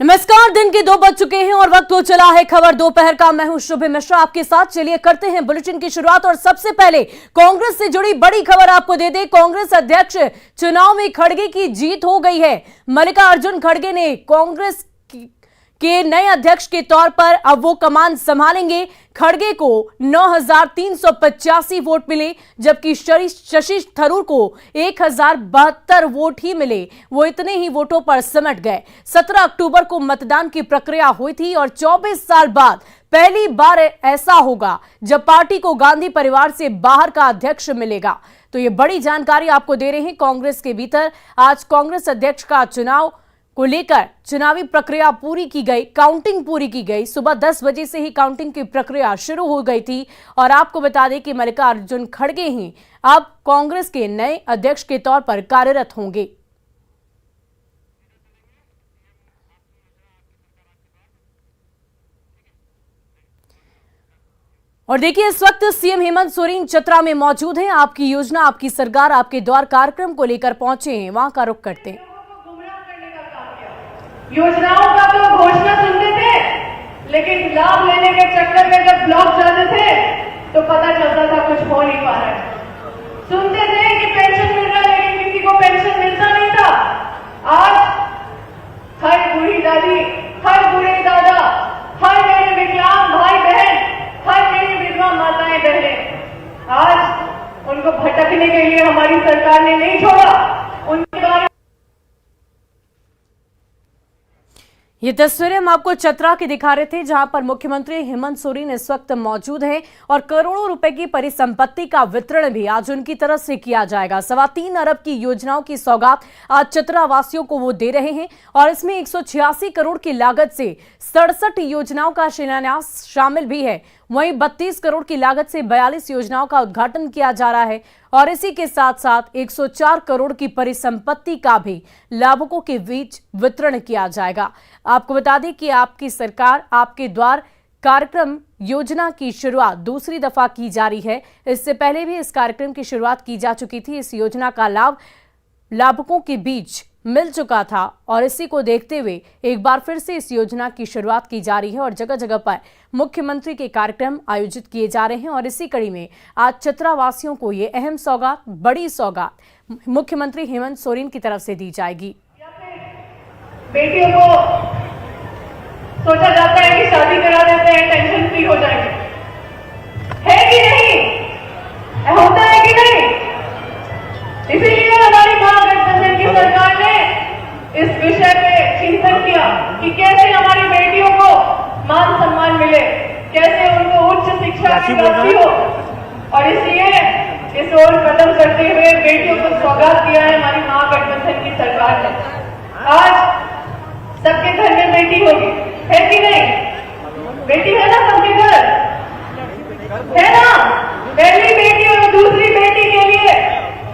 नमस्कार, दिन के 2 बज चुके हैं और वक्त हो चला है खबर दोपहर का। मैं हूं शुभ मिश्रा आपके साथ। चलिए करते हैं बुलेटिन की शुरुआत और सबसे पहले कांग्रेस से जुड़ी बड़ी खबर आपको दे दे। कांग्रेस अध्यक्ष चुनाव में खड़गे की जीत हो गई है। मल्लिकार्जुन खड़गे ने कांग्रेस के नए अध्यक्ष के तौर पर अब वो कमान संभालेंगे। खड़गे को 9,385 वोट मिले, जबकि शशि थरूर को 1,072 वोट ही मिले। वो इतने ही वोटों पर सिमट गए। 17 अक्टूबर को मतदान की प्रक्रिया हुई थी और 24 साल बाद पहली बार ऐसा होगा जब पार्टी को गांधी परिवार से बाहर का अध्यक्ष मिलेगा। तो ये बड़ी जानकारी आपको दे रहे हैं कांग्रेस के भीतर। आज कांग्रेस अध्यक्ष का चुनाव को लेकर चुनावी प्रक्रिया पूरी की गई, काउंटिंग पूरी की गई। सुबह 10 बजे से ही काउंटिंग की प्रक्रिया शुरू हो गई थी और आपको बता दें कि मल्लिकार्जुन खड़गे ही अब कांग्रेस के नए अध्यक्ष के तौर पर कार्यरत होंगे। और देखिए, इस वक्त सीएम हेमंत सोरेन चतरा में मौजूद हैं। आपकी योजना, आपकी सरकार, आपके द्वार कार्यक्रम को लेकर पहुंचे हैं, वहां का रुख करते हैं। योजनाओं का तो घोषणा सुनते थे, लेकिन लाभ लेने के चक्कर में जब ब्लॉक जाते थे तो पता चलता था कुछ हो नहीं पा रहा है। सुनते थे कि पेंशन मिल रहा है, लेकिन किसी को पेंशन मिलता नहीं था। आज हर बूढ़ी दादी, हर बूढ़े दादा, हर मेरे विकलांग भाई बहन, हर मेरी विधवा माताएं बहनें, आज उनको भटकने के लिए हमारी सरकार ने नहीं छोड़ा। उनके बारे ये तस्वीरें हम आपको चतरा की दिखा रहे थे, जहां पर मुख्यमंत्री हेमंत सोरेन इस वक्त मौजूद हैं और करोड़ों रुपए की परिसंपत्ति का वितरण भी आज उनकी तरफ से किया जाएगा। 3.25 अरब की योजनाओं की सौगात आज चतरा वासियों को वो दे रहे हैं और इसमें 186 करोड़ की लागत से 67 योजनाओं का शिलान्यास शामिल भी है। वहीं 32 करोड़ की लागत से 42 योजनाओं का उद्घाटन किया जा रहा है और इसी के साथ साथ 104 करोड़ की परिसंपत्ति का भी लाभुकों के बीच वितरण किया जाएगा। आपको बता दें कि आपकी सरकार, आपके द्वार कार्यक्रम योजना की शुरुआत दूसरी दफा की जा रही है। इससे पहले भी इस कार्यक्रम की शुरुआत की जा चुकी थी। इस योजना का लाभ लाभुकों के बीच मिल चुका था और इसी को देखते हुए एक बार फिर से इस योजना की शुरुआत की जा रही है और जगह जगह पर मुख्यमंत्री के कार्यक्रम आयोजित किए जा रहे हैं। और इसी कड़ी में आज चतरा वासियों को ये अहम सौगात, बड़ी सौगात मुख्यमंत्री हेमंत सोरेन की तरफ से दी जाएगी। बेटियों को सोचा जाता है कि शादी करा देते हैं, टेंशन फ्री हो जाएगी, है कि नहीं? होता है कि नहीं? इसीलिए हमारी महागठबंधन की सरकार ने इस विषय पे चिंतन किया कि कैसे हमारी बेटियों को मान सम्मान मिले, कैसे उनको उच्च शिक्षा की प्राप्ति हो। और इसलिए इस ओर कदम करते हुए बेटियों को सौगात दिया है हमारी महागठबंधन की सरकार ने। आज सबके घर में बेटी होगी, है कि नहीं? बेटी है ना सबके घर, है ना? पहली बेटी और दूसरी बेटी के लिए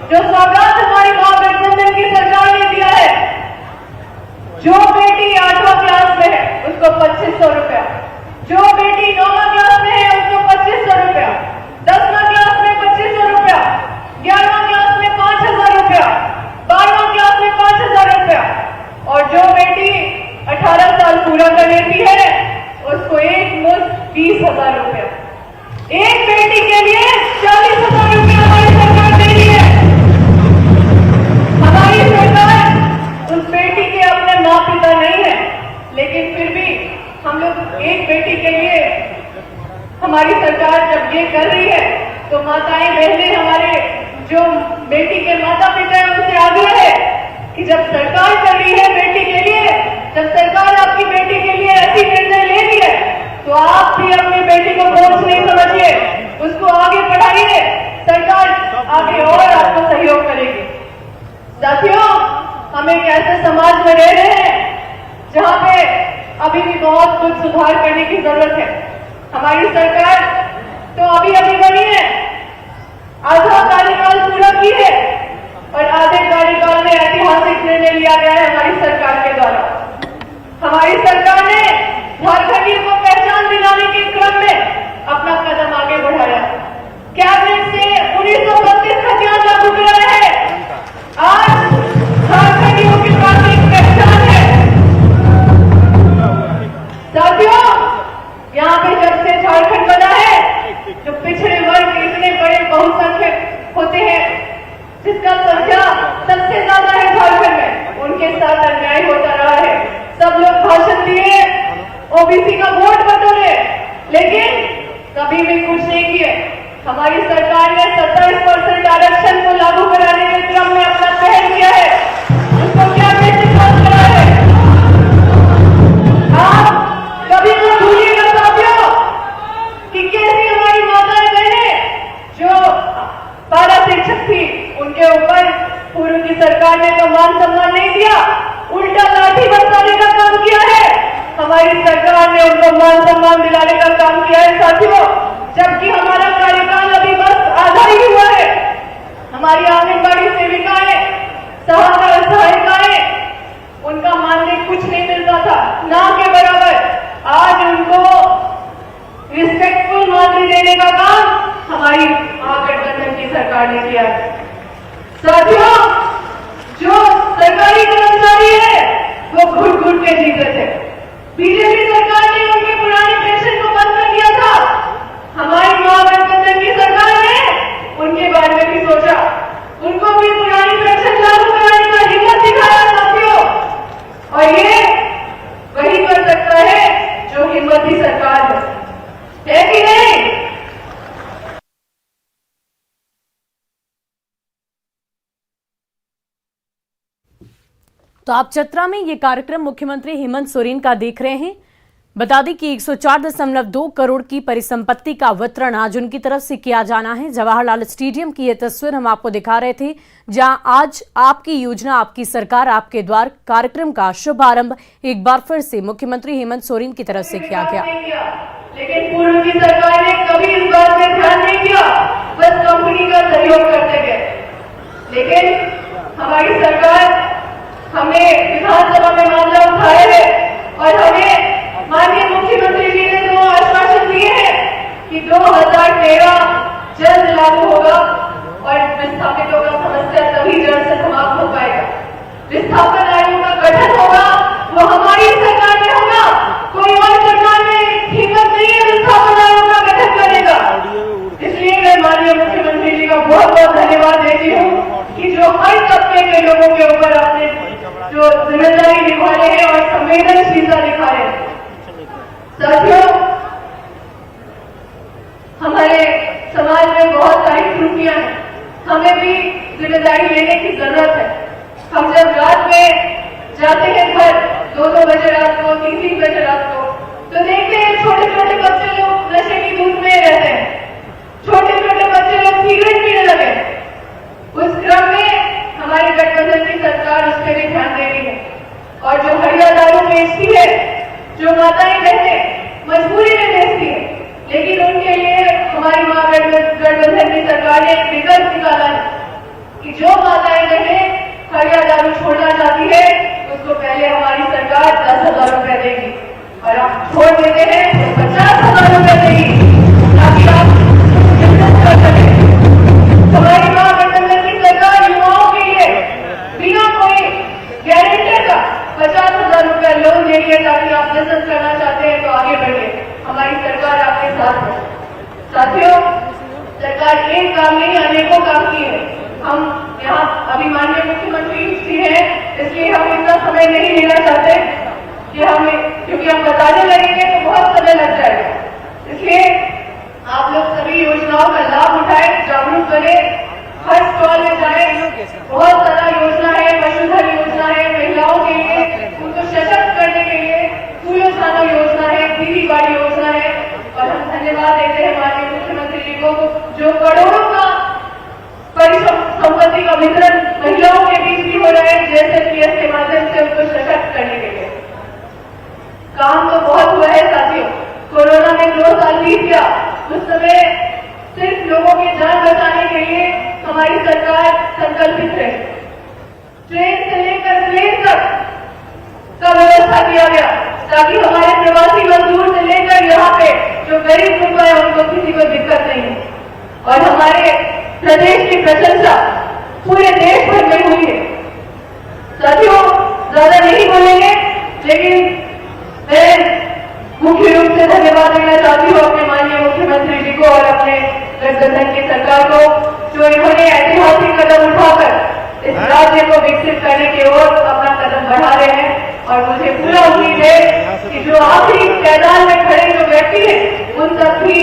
जो सौगात हमारी महागठबंधन की सरकार ने दिया है, जो बेटी 8वां क्लास में है उसको 2500 रुपया, जो बेटी 9वां क्लास में है उसको 2500 रुपया, 10वां क्लास में 2500 रुपया, 11वां क्लास में 5000 रुपया, 12वां क्लास में 5000 रुपया, और जो बेटी 18 साल पूरा कर लेती है उसको एक मुश्त 20,000 रुपया। एक बेटी के लिए 40,000 रुपया हमारी सरकार दे रही है। हमारी सरकार उस बेटी के अपने माँ पिता नहीं है, लेकिन फिर भी हम लोग एक बेटी के लिए हमारी सरकार जब ये कर रही है तो माताएं बहनें, हमारे जो बेटी के माता पिता है उनसे आग्रह है कि जब सरकार कर रही है बेटी के लिए, जब सरकार आपकी बेटी के लिए ऐसी निर्णय ले रही है, तो आप भी अपनी बेटी को बोझ नहीं समझिए, उसको आगे बढ़ाइए। सरकार आगे और आपको सहयोग करेगी। साथियों, हम एक ऐसे समाज में रह रहे हैं जहां पे अभी भी बहुत कुछ सुधार करने की जरूरत है। हमारी सरकार तो अभी बनी है, आधा कार्यकाल पूरा की है और आधे कार्यकाल में ऐतिहासिक निर्णय लिया गया है हमारी सरकार के द्वारा। हमारी सरकार ने झारखंडियों को पहचान दिलाने के क्रम में अपना कदम आगे बढ़ाया। कैबिनेट से 1932 का ज्ञान लागू कराया है। आज झारखंडियों के पास एक पहचान है। किसी का वोट बटोरे, लेकिन कभी भी कुछ नहीं किए। हमारी सरकार ने 27% आरक्षण को लागू कराने के क्रम में अपना पहल किया है, उसको क्या बेसिक करा है। आप कभी मत भूलिएगा साथियों कि कैसी हमारी माताएं बहनें जो पारा शिक्षक थी, उनके ऊपर पूर्व की सरकार ने तो मान सम्मान नहीं दिया, उल्टा लाठी बरसाने का काम किया है। हमारी सरकार ने उनको मान सम्मान दिलाने का काम किया है साथियों, जबकि हमारा कार्यकाल अभी बस आधा ही हुआ है। हमारी आंगनबाड़ी सेविकाएं, सहायिकाएं, उनका मानदेय कुछ नहीं मिलता था, ना के बराबर। आज उनको रिस्पेक्टफुल मानदेय देने का काम हमारी महागठबंधन की सरकार ने किया है। साथियों, जो सरकारी कर्मचारी है वो घुट घुट के जीते थे। बीजेपी सरकार ने उनके पुराने पेंशन को बंद कर दिया था। हमारी महागठबंधन की सरकार ने उनके बारे में भी सोचा, उनको भी पुरानी पेंशन लागू कराने का हिम्मत दिखाया साथियों। और ये वही कर सकता है जो हिम्मती सरकार है कि नहीं? तो आप चतरा में ये कार्यक्रम मुख्यमंत्री हेमंत सोरेन का देख रहे हैं। बता दें कि 104.2 करोड़ की परिसंपत्ति का वितरण आज उनकी तरफ से किया जाना है। जवाहरलाल स्टेडियम की ये तस्वीर हम आपको दिखा रहे थे, जहां आज आपकी योजना आपकी सरकार आपके द्वार कार्यक्रम का शुभारंभ एक बार फिर से मुख्यमंत्री हेमंत सोरेन की तरफ से किया गया। लेकिन पूर्व की सरकार ने कभी इस बात में ध्यान नहीं दिया, बस कंपनी का सहयोग करते गए। लेकिन हमारी सरकार, हमने विधानसभा में मामला उठाया है और हमें माननीय मुख्यमंत्री जी ने दो आश्वासन दिए हैं कि 2013 जल्द लागू होगा और विस्थापितों का समस्या तभी जड़ से समाप्त हो पाएगा। विस्थापन आयोग का गठन होगा, वो हमारी सरकार में होगा, कोई और सरकार में हिम्मत नहीं है विस्थापन आयोग का गठन करेगा। इसलिए मैं माननीय मुख्यमंत्री जी का बहुत बहुत धन्यवाद देती हूँ कि जो हर तबके के लोगों के ऊपर आपने जो जिम्मेदारी निभा रहे हैं और संवेदनशीलता दिखा रहे हैं। साथियों, हमारे समाज में बहुत सारी त्रुटियां हैं, हमें भी जिम्मेदारी लेने की जरूरत है। हम जब रात में जाते हैं घर 2-2 बजे रात को, 3-3 बजे रात को, तो देखते हैं छोटे छोटे बच्चे लोग नशे की धूप में रहते हैं, छोटे छोटे बच्चे लोग सिगरेट पीने लगे। उस क्रम में हमारी गठबंधन की सरकार उस पर भी ध्यान दे रही है और जो हरिया दारू बेचती है, जो माताएं बहनें मजबूरी में बेचती है, लेकिन उनके लिए हमारी महागठबंधन की सरकार ने एक विकल्प निकाला है कि जो माताएं बहनें हरिया दारू छोड़ना चाहती है, उसको पहले हमारी सरकार 10,000 रुपए देगी और आप छोड़ देते हैं तो 50,000 रुपए देगी, ताकि आप बिजनेस कर सकें। हमारी महागठबंधन की सरकार युवाओं के लिए बिना कोई गारंटर का 50,000 रुपया लोन देंगे, ताकि आप बिजनेस करना चाहते हैं तो आगे बढ़िए। हमारी सरकार आपके साथ है। साथियों, सरकार एक काम नहीं अनेकों काम की है। हम यहाँ अभी माननीय मुख्यमंत्री जी हैं, इसलिए हम इतना समय नहीं लेना चाहते कि हमें, क्योंकि हम बताने लगेंगे तो बहुत समय लग जाएगा। इसलिए आप लोग सभी योजनाओं का लाभ उठाएं, जागरूक करें, हर स्टॉल में जाएं। बहुत सारा योजना है, पशुधन योजना है महिलाओं के लिए, उनको सशक्त करने के लिए, सूर्य सानो योजना है, दीदी बाड़ी योजना है। और हम धन्यवाद देते हैं माननीय मुख्यमंत्री जी को, जो करोड़ों का परिसंपत्ति का वितरण महिलाओं के बीच भी हो रहा है, जैसे पीएस के माध्यम से उनको सशक्त करने के लिए। काम तो बहुत हुआ है साथियों, कोरोना में 2 साल बीत गया, उस समय सिर्फ लोगों की जान बचाने के लिए हमारी सरकार संकल्पित रही। ट्रेन से लेकर प्लेन तक का व्यवस्था किया गया, ताकि हमारे प्रवासी मजदूर से लेकर यहाँ पे जो गरीब लोग हैं उनको किसी को दिक्कत नहीं हो। और हमारे प्रदेश की प्रशंसा पूरे देश भर में हुई है। साथियों, ज्यादा नहीं बोलेंगे, लेकिन मैं मुख्य रूप से धन्यवाद देना चाहती हूँ अपने माननीय मुख्यमंत्री जी को और अपने गठबंधन की सरकार को, जो इन्होंने ऐतिहासिक कदम उठाकर इस राज्य को विकसित करने की ओर अपना कदम बढ़ा रहे हैं। और मुझे पूरा उम्मीद है कि जो आखिरी मैदान में खड़े जो व्यक्ति हैं उन तक भी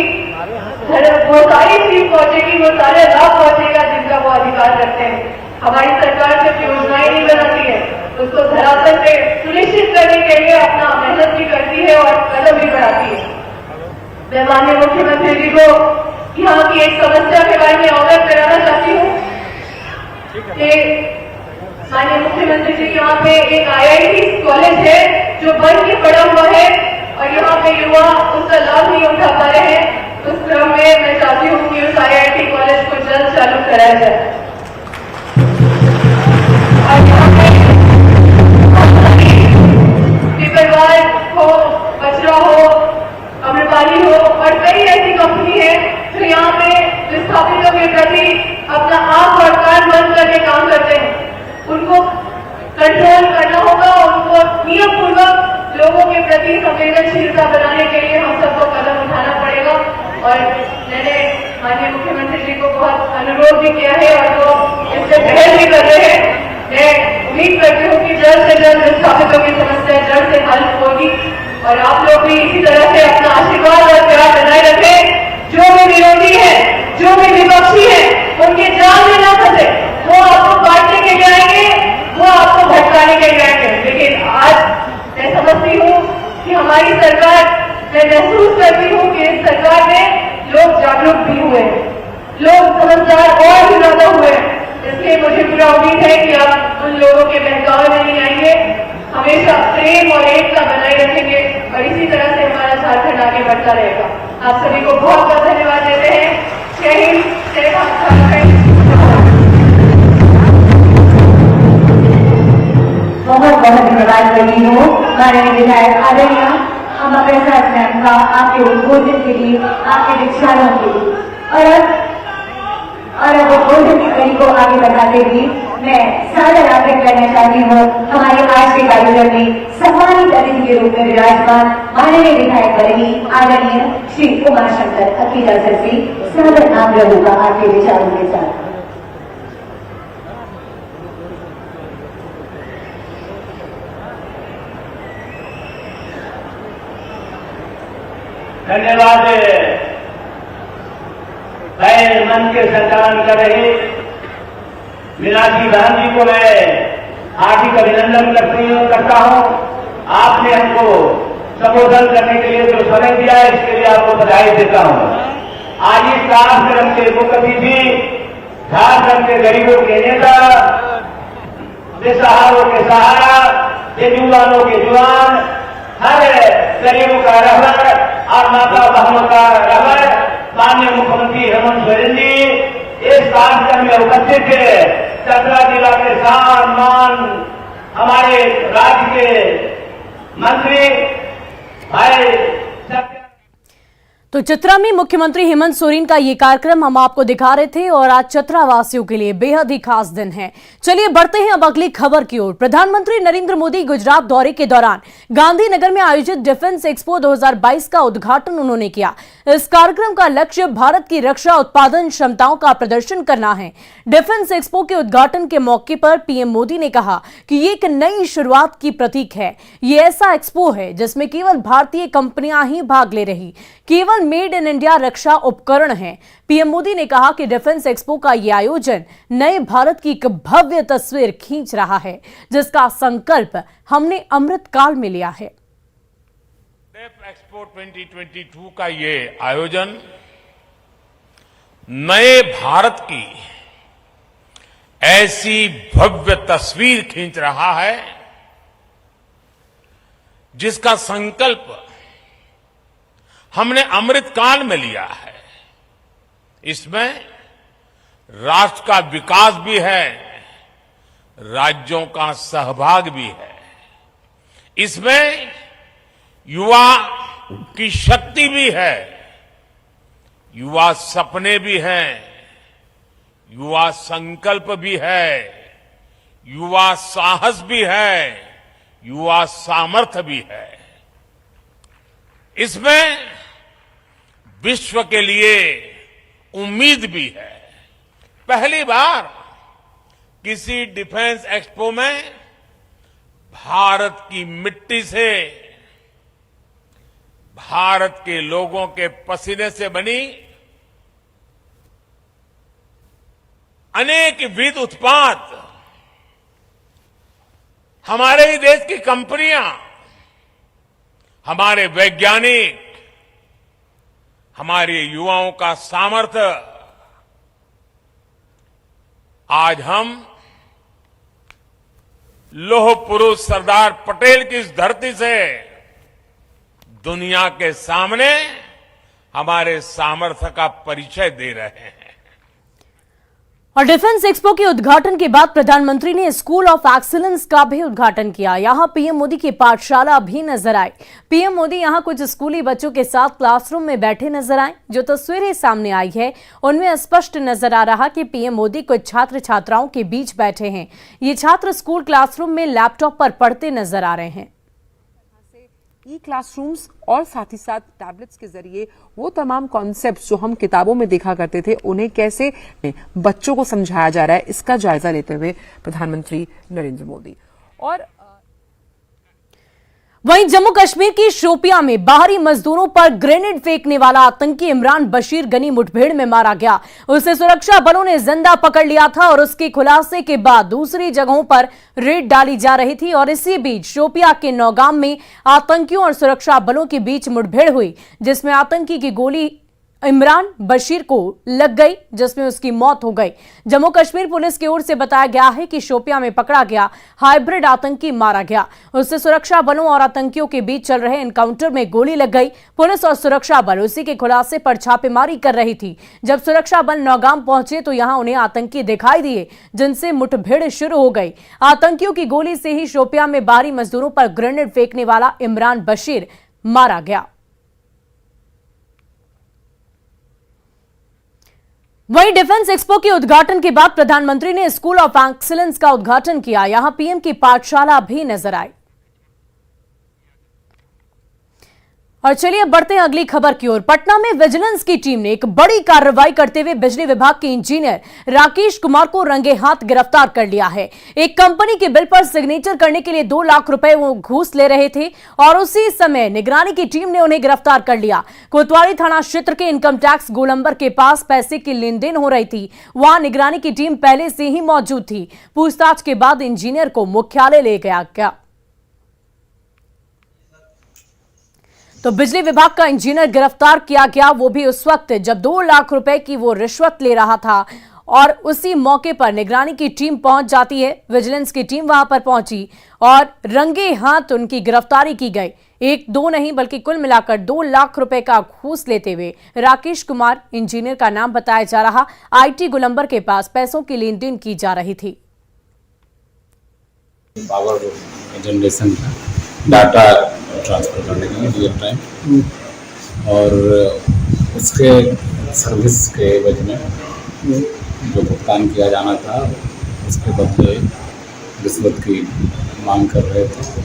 वो सारी चीज पहुंचेगी, वो सारे लाभ पहुंचेगा जिनका वो अधिकार रखते हैं। हमारी सरकार सिर्फ योजनाएं नहीं बनाती है, उसको धरातल पे सुनिश्चित करने के लिए अपना मेहनत भी करती है और कदम भी बढ़ाती है। मैं माननीय मुख्यमंत्री जी को यहाँ की एक समस्या के बारे में अवगत कराना चाहती हूँ कि माननीय मुख्यमंत्री जी के यहाँ पे एक IIT कॉलेज है जो बन के पड़ा हुआ है और यहाँ पे युवा उसका लाभ नहीं उठा पा रहे हैं। उस क्रम में मैं चाहती हूँ कि उस IIT कॉलेज को जल्द चालू कराया जाए और यहाँ पे पिपरवार हो, बजरा हो, अम्रपाली हो और कई ऐसी कंपनी है जो यहाँ पे विस्थापितों के प्रति अपना आंख और कान बंद करके काम करते हैं। उनको कंट्रोल करना होगा, उनको नियम पूर्वक लोगों के प्रति संवेदनशीलता बनाने के लिए हम सबको कदम उठाना पड़ेगा। और मैंने माननीय मुख्यमंत्री जी को बहुत अनुरोध भी किया है और वो इससे पहल भी कर रहे हैं। मैं उम्मीद करती हूँ कि जल्द से जल्द विस्थापितों की समस्या जल्द से हल होगी और आप लोग भी इसी तरह से अपना आशीर्वाद और प्यार बनाए रखें। जो भी विरोधी है, जो भी विपक्षी है, उनके जाल में न फंसे। वो आपको बांटने के लिए आएंगे, वो आपको भटकाने के लिए आएंगे। लेकिन आज मैं समझती हूँ कि हमारी सरकार, मैं महसूस करती हूँ कि इस सरकार में लोग जागरूक भी हुए हैं, लोग समझदार और भी ज्यादा हुए हैं। इसलिए मुझे पूरा उम्मीद है कि आप उन लोगों के बहकावे में नहीं आएंगे, हमेशा प्रेम और एकता बनाए रखेंगे और इसी तरह से हमारा झारखंड आगे बढ़ता रहेगा। आप सभी को बहुत बहुत धन्यवाद देते हैं। जय हिंद, जय झारखंड। बहुत बहुत धन्यवाद करती हूँ माननीय विधायक आदरणीय अम्मा प्रसाद मैम का आपके उद्बोधन के लिए, आपके विचारों के लिए। और अब उद्बोधन की कड़ी को आगे बढ़ाते हुए मैं सादर आग्रह करना चाहती हूँ हमारे आज के कार्यक्रम में सम्मानित अतिथि के रूप में विराजमान माननीय विधायक बरही आदरणीय श्री उमाशंकर अकीला सर से सादर आग्रह होगा आपके विचारों के साथ। धन्यवाद। मैं मन के संचालन कर रहे मीनाक्षी बहन जी को मैं हार्दिक अभिनंदन करता हूं। आपने हमको संबोधन करने के लिए जो समय दिया है इसके लिए आपको बधाई देता हूं। आज इस कार्यक्रम के मुख्य अतिथि झारखंड के गरीबों के नेता, बेसहारों के सहारा, युवानों के जुआन, हर गरीबों का रहबर और माता बहनों का रहबर माननीय मुख्यमंत्री हेमंत सोरेन जी इस कार्यक्रम में उपस्थित थे। चतरा जिला के शान मान हमारे राज्य के मंत्री भाई तो चतरा में मुख्यमंत्री हेमंत सोरेन का ये कार्यक्रम हम आपको दिखा रहे थे और आज चतरा वासियों के लिए बेहद ही खास दिन है। चलिए बढ़ते हैं अब अगली खबर की ओर। प्रधानमंत्री नरेंद्र मोदी गुजरात दौरे के दौरान गांधीनगर में आयोजित डिफेंस एक्सपो 2022 का उद्घाटन उन्होंने किया। इस कार्यक्रम का लक्ष्य भारत की रक्षा उत्पादन क्षमताओं का प्रदर्शन करना है। डिफेंस एक्सपो के उद्घाटन के मौके पर पीएम मोदी ने कहा कि ये एक नई शुरुआत की प्रतीक है। ये ऐसा एक्सपो है जिसमें केवल भारतीय कंपनियां ही भाग ले रही, केवल मेड इन इंडिया रक्षा उपकरण हैं। पीएम मोदी ने कहा कि डिफेंस एक्सपो का यह आयोजन नए भारत की एक भव्य तस्वीर खींच रहा है जिसका संकल्प हमने अमृत काल में लिया है। एक्सपो 2022 का ये आयोजन नए भारत की ऐसी भव्य तस्वीर खींच रहा है जिसका संकल्प हमने अमृत काल में लिया है। इसमें राष्ट्र का विकास भी है, राज्यों का सहभाग भी है। इसमें युवा की शक्ति भी है, युवा सपने भी हैं, युवा संकल्प भी है, युवा साहस भी है, युवा सामर्थ्य भी है। इसमें विश्व के लिए उम्मीद भी है। पहली बार किसी डिफेंस एक्सपो में भारत की मिट्टी से भारत के लोगों के पसीने से बनी अनेक विध उत्पाद हमारे ही देश की कंपनियां, हमारे वैज्ञानिक, हमारे युवाओं का सामर्थ्य आज हम लौह पुरुष सरदार पटेल की इस धरती से दुनिया के सामने हमारे सामर्थ्य का परिचय दे रहे हैं। और डिफेंस एक्सपो के उद्घाटन के बाद प्रधानमंत्री ने स्कूल ऑफ एक्सीलेंस का भी उद्घाटन किया। यहां पीएम मोदी की पाठशाला भी नजर आई। पीएम मोदी यहां कुछ स्कूली बच्चों के साथ क्लासरूम में बैठे नजर आए। जो तस्वीरें सामने आई है उनमें स्पष्ट नजर आ रहा कि पीएम मोदी कुछ छात्र छात्राओं के बीच बैठे हैं। ये छात्र स्कूल क्लासरूम में लैपटॉप पर पढ़ते नजर आ रहे हैं। ई क्लासरूम्स और साथ ही साथ टैबलेट्स के जरिए वो तमाम कॉन्सेप्ट्स जो हम किताबों में देखा करते थे उन्हें कैसे बच्चों को समझाया जा रहा है, इसका जायजा लेते हुए प्रधानमंत्री नरेंद्र मोदी। और वहीं जम्मू कश्मीर की शोपियां में बाहरी मजदूरों पर ग्रेनेड फेंकने वाला आतंकी इमरान बशीर गनी मुठभेड़ में मारा गया। उसे सुरक्षा बलों ने जिंदा पकड़ लिया था और उसके खुलासे के बाद दूसरी जगहों पर रेड डाली जा रही थी। और इसी बीच शोपियां के नौगाम में आतंकियों और सुरक्षा बलों के बीच मुठभेड़ हुई, जिसमें आतंकी की गोली इमरान बशीर को लग गई, जिसमें उसकी मौत हो गई। जम्मू कश्मीर पुलिस की ओर से बताया गया है कि शोपियां में पकड़ा गया हाइब्रिड आतंकी मारा गया। उससे सुरक्षा बलों और आतंकियों के बीच चल रहे एनकाउंटर में गोली लग गई। पुलिस और सुरक्षा बल उसी के खुलासे पर छापेमारी कर रही थी। जब सुरक्षा बल नौगाम पहुंचे तो यहां उन्हें आतंकी दिखाई दिए, जिनसे मुठभेड़ शुरू हो गई। आतंकियों की गोली से ही शोपियां में बाहरी मजदूरों पर ग्रेनेड फेंकने वाला इमरान बशीर मारा गया। वहीं डिफेंस एक्सपो के उद्घाटन के बाद प्रधानमंत्री ने स्कूल ऑफ एक्सीलेंस का उद्घाटन किया। यहां पीएम की पाठशाला भी नजर आई। और चलिए अब बढ़ते हैं अगली खबर की ओर। पटना में विजिलेंस की टीम ने एक बड़ी कार्रवाई करते हुए बिजली विभाग के इंजीनियर राकेश कुमार को रंगे हाथ गिरफ्तार कर लिया है। एक कंपनी के बिल पर सिग्नेचर करने के लिए 2 लाख रुपए वो घूस ले रहे थे और उसी समय निगरानी की टीम ने उन्हें गिरफ्तार कर लिया। कोतवाली थाना क्षेत्र के इनकम टैक्स गोलंबर के पास पैसे की लेन देन हो रही थी। वहां निगरानी की टीम पहले से ही मौजूद थी। पूछताछ के बाद इंजीनियर को मुख्यालय ले गया। तो बिजली विभाग का इंजीनियर गिरफ्तार किया गया, वो भी उस वक्त जब 2 लाख रुपए की वो रिश्वत ले रहा था। और उसी मौके पर निगरानी की टीम पहुंच जाती है। विजिलेंस की टीम वहां पर पहुंची और रंगे हाथ उनकी गिरफ्तारी की गई। 1-2 नहीं बल्कि कुल मिलाकर 2 लाख रुपए का घूस लेते हुए राकेश कुमार इंजीनियर का नाम बताया जा रहा आईटी गोलंबर के पास पैसों की लेन देन की जा रही थी। पावर जनरेशन का डाटा ट्रांसफर करने के लिए रियल टाइम और उसके सर्विस के एवज में जो भुगतान किया जाना था उसके बदले रिश्वत की मांग कर रहे थे।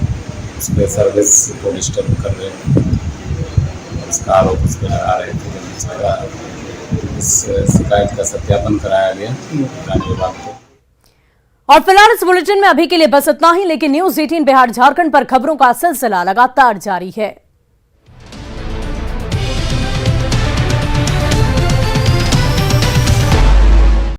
उस पर सर्विस को डिस्टर्ब कर रहे थे, उसका आरोप उस पर लगा रहे थे। इस शिकायत का सत्यापन कराया गया निगरानी विभाग को। और फिलहाल इस बुलेटिन में अभी के लिए बस इतना ही, लेकिन न्यूज़ 18 बिहार झारखंड पर खबरों का सिलसिला लगातार जारी है।